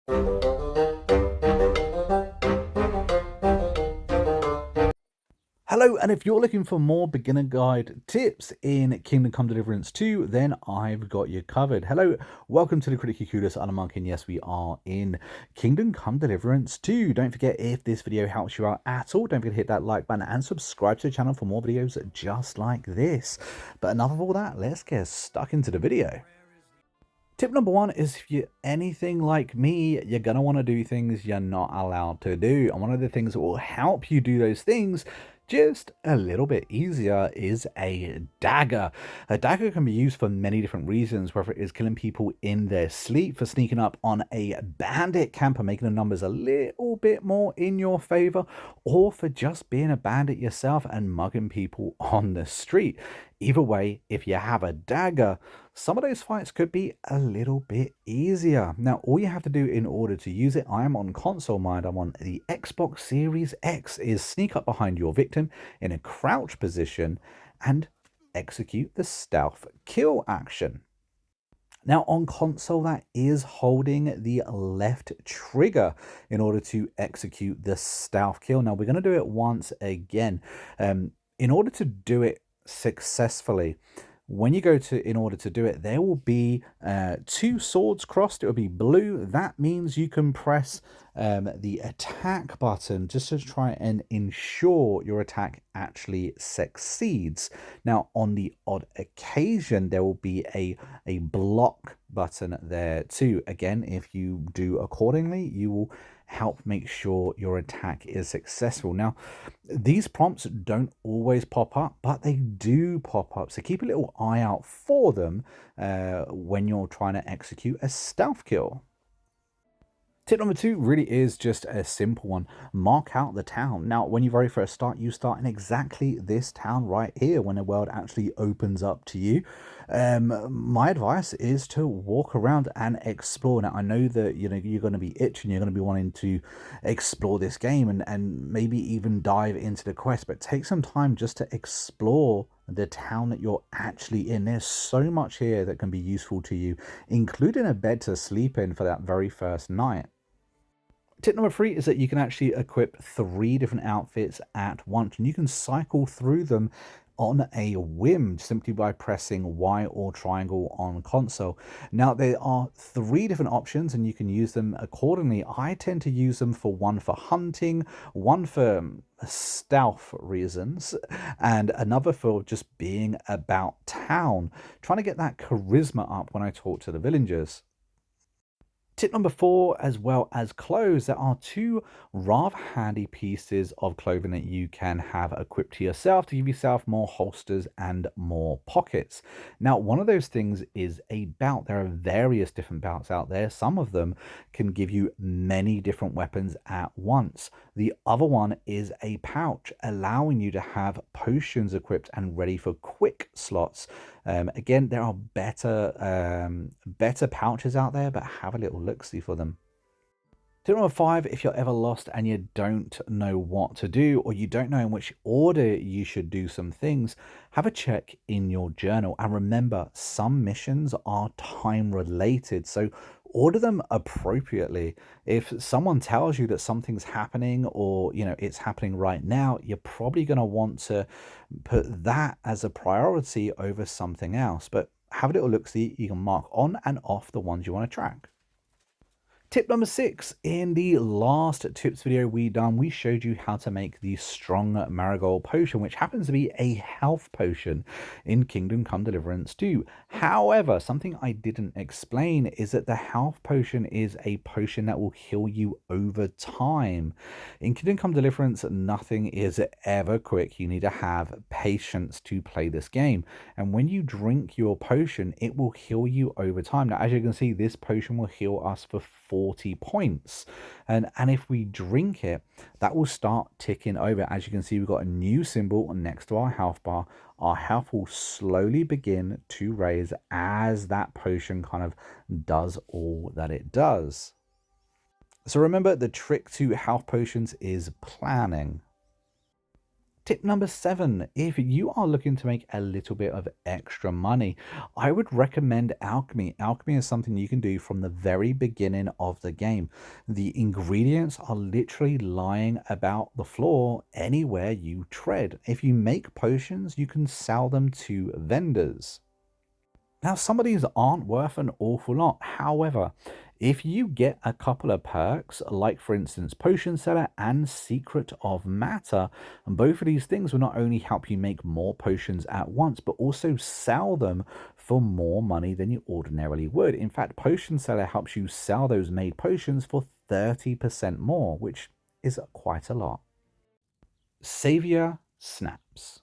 Hello, and if you're looking for more beginner guide tips in Kingdom Come Deliverance 2, then I've got you covered. Hello, welcome to the Critically Clueless. I'm Monk, and yes, we are in Kingdom Come Deliverance 2. Don't forget, if this video helps you out at all, don't forget to hit that like button and subscribe to the channel for more videos just like this. But enough of all that, let's get stuck into the video. Tip number one is, if you're anything like me, you're going to want to do things you're not allowed to do. And one of the things that will help you do those things just a little bit easier is a dagger. A dagger can be used for many different reasons, whether it is killing people in their sleep, for sneaking up on a bandit camp and making the numbers a little bit more in your favor, or for just being a bandit yourself and mugging people on the street. Either way, if you have a dagger, some of those fights could be a little bit easier. Now, all you have to do in order to use it, I am on console mode, I'm on the Xbox Series X, is sneak up behind your victim in a crouch position and execute the stealth kill action. Now, on console, that is holding the left trigger in order to execute the stealth kill. Now, we're going to do it once again. In order to do it successfully, when you go to, in order to do it, there will be two swords crossed. It will be blue. That means you can press the attack button just to try and ensure your attack actually succeeds. Now, on the odd occasion, there will be a block button there too. Again, if you do accordingly, you will help make sure your attack is successful. Now, these prompts don't always pop up, but they do pop up, so keep a little eye out for them when you're trying to execute a stealth kill. Tip number two really is just a simple one. Mark out the town. Now, when you very first start, you start in exactly this town right here when the world actually opens up to you. My advice is to walk around and explore. Now, I know that you're going to be itching, you're going to be wanting to explore this game and maybe even dive into the quest, but take some time just to explore the town that you're actually in. There's so much here that can be useful to you, including a bed to sleep in for that very first night. Tip number three is that you can actually equip 3 different outfits at once, and you can cycle through them on a whim simply by pressing Y or triangle on console. Now, there are 3 different options and you can use them accordingly. I tend to use them for one for hunting, one for stealth reasons, and another for just being about town, trying to get that charisma up when I talk to the villagers. Tip number 4, as well as clothes, there are 2 rather handy pieces of clothing that you can have equipped to yourself to give yourself more holsters and more pockets. Now, one of those things is a belt. There are various different belts out there. Some of them can give you many different weapons at once. The other one is a pouch, allowing you to have potions equipped and ready for quick slots. Again, there are better pouches out there, but have a little look-see for them. Tip number 5, if you're ever lost and you don't know what to do, or you don't know in which order you should do some things, have a check in your journal. And remember, some missions are time related, so order them appropriately. If someone tells you that something's happening, or it's happening right now, you're probably going to want to put that as a priority over something else. But have a little look-see. You can mark on and off the ones you want to track. Tip number 6, in the last tips video we showed you how to make the strong marigold potion, which happens to be a health potion in Kingdom Come Deliverance 2. However, something I didn't explain is that the health potion is a potion that will heal you over time. In Kingdom Come Deliverance, nothing is ever quick. You need to have patience to play this game. And when you drink your potion, it will heal you over time. Now, as you can see, this potion will heal us for 40 points, and if we drink it, that will start ticking over. As you can see, we've got a new symbol next to our health bar. Our health will slowly begin to raise as that potion kind of does all that it does. So remember, the trick to health potions is planning. Tip number 7, if you are looking to make a little bit of extra money, I would recommend alchemy. Alchemy is something you can do from the very beginning of the game. The ingredients are literally lying about the floor anywhere you tread. If you make potions, you can sell them to vendors. Now, some of these aren't worth an awful lot. However, if you get a couple of perks, like for instance, Potion Seller and Secret of Matter, and both of these things will not only help you make more potions at once, but also sell them for more money than you ordinarily would. In fact, Potion Seller helps you sell those made potions for 30% more, which is quite a lot. Savior Snaps.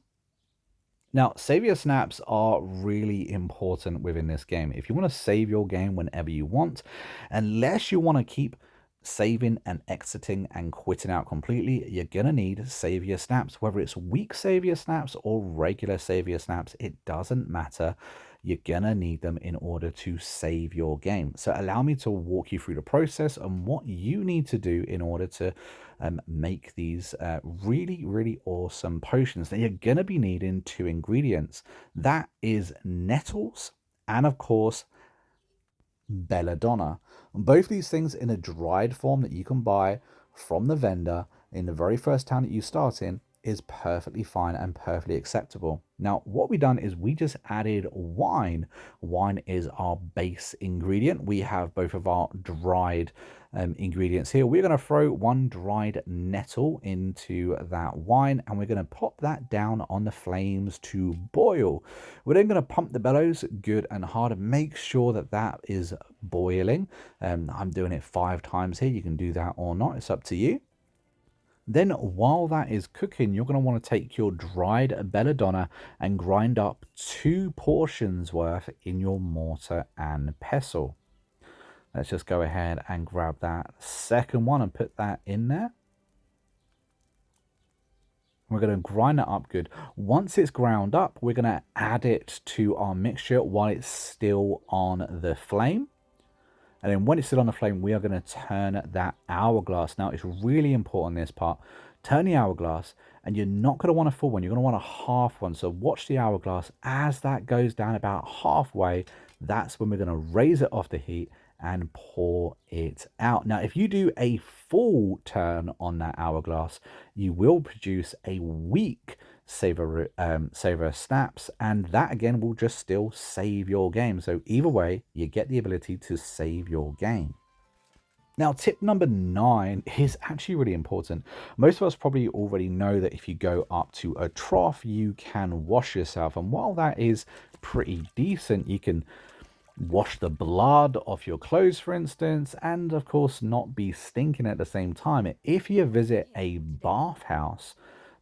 Now, savior snaps are really important within this game. If you want to save your game whenever you want, unless you want to keep saving and exiting and quitting out completely, you're going to need savior snaps. Whether it's weak savior snaps or regular savior snaps, it doesn't matter. You're going to need them in order to save your game. So allow me to walk you through the process and what you need to do in order to make these really, really awesome potions. Now, you're going to be needing 2 ingredients. That is nettles and, of course, belladonna. Both these things in a dried form that you can buy from the vendor in the very first town that you start in is perfectly fine and perfectly acceptable. Now, what we've done is we just added wine. Wine is our base ingredient. We have both of our dried ingredients here. We're going to throw 1 dried nettle into that wine, and we're going to pop that down on the flames to boil. We're then going to pump the bellows good and hard and make sure that that is boiling. I'm doing it 5 times here. You can do that or not. It's up to you. Then while that is cooking, you're going to want to take your dried belladonna and grind up 2 portions worth in your mortar and pestle. Let's just go ahead and grab that second one and put that in there. We're going to grind that up good. Once it's ground up, we're going to add it to our mixture while it's still on the flame. And then when it's still on the flame, we are going to turn that hourglass. Now, it's really important in this part. Turn the hourglass, and you're not going to want a full one. You're going to want a half one. So watch the hourglass. As that goes down about halfway, that's when we're going to raise it off the heat and pour it out. Now, if you do a full turn on that hourglass, you will produce a weak savior snaps, and that again will just still save your game. So either way, you get the ability to save your game. Now, tip number 9 is actually really important. Most of us probably already know that if you go up to a trough, you can wash yourself. And while that is pretty decent, you can wash the blood off your clothes, for instance, and of course not be stinking at the same time. If you visit a bathhouse,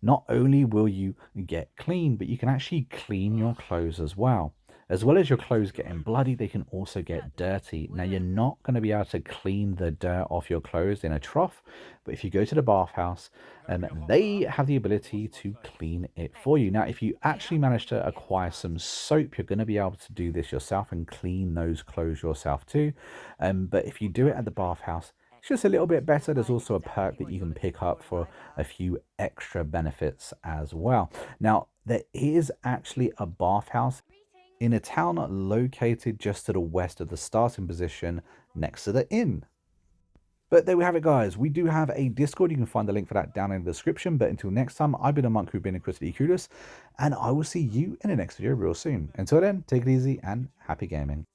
not only will you get clean, but you can actually clean your clothes as well. As well as your clothes getting bloody, they can also get dirty. Now, you're not going to be able to clean the dirt off your clothes in a trough, but if you go to the bathhouse, they have the ability to clean it for you. Now, if you actually manage to acquire some soap, you're going to be able to do this yourself and clean those clothes yourself too. But if you do it at the bathhouse, it's just a little bit better. There's also a perk that you can pick up for a few extra benefits as well. Now, there is actually a bathhouse in a town located just to the west of the starting position next to the inn. But there we have it, guys. We do have a Discord. You can find the link for that down in the description. But until next time, I've been a monk who's been a critically curious, and I will see you in the next video real soon. Until then, take it easy and happy gaming.